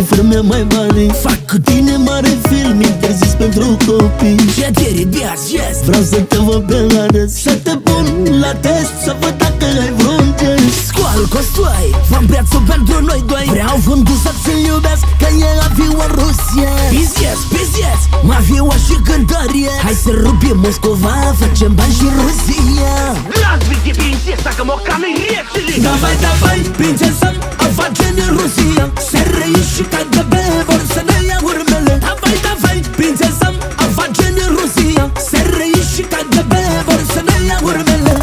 firme mai mari. Fac cu tine mare film interzis pentru copii. Ședere de azi, yes. Vreau să te văd pe ales, să te pun la test, să văd dacă ai vreun gest. Scoală costoai, v-am prețul pentru noi doi. Vreau vândul să ți-l iubesc, că e aviu în Rusia. Bizies, bizies, mafioa și cântărie. Hai să rupim Moscova, facem bani și Rusia. Развити принцесса, como камеречили. Давай, давай, принцesa, afaceri în Rusia. SRI și KGB vor să ne ia urmele. Давай, давай, принцesa, afaceri în Rusia. SRI și KGB vor să ne ia urmele.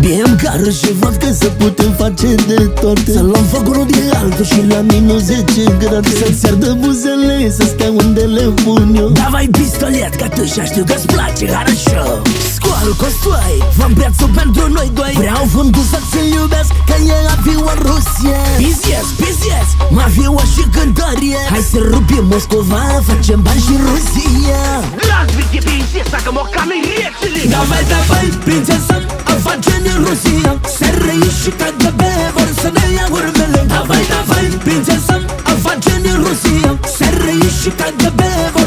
Bem cară și vodka să putem face de toate. Să luăm foc unul de altul și la minus 10 grade. Să-ți ardă buzele, să stea unde le pun eu. Давай pistolet, că tu și știu că-ți place, хорошо. Scoală costoai, v-am prețul pentru noi doi. Vreau vândul să ți-l iubesc, că e aviu în Rusia. Bizies, bizies, mafioa și cântărie. Hai să rupim Moscova, facem bani și Rusia. Развити принцесса, como камеречили. Давай, давай, принцesa, afaceri în Rusia. SRI și KGB vor să ne ia urmele. Давай, давай, принцesa, afaceri în Rusia. SRI și KGB vor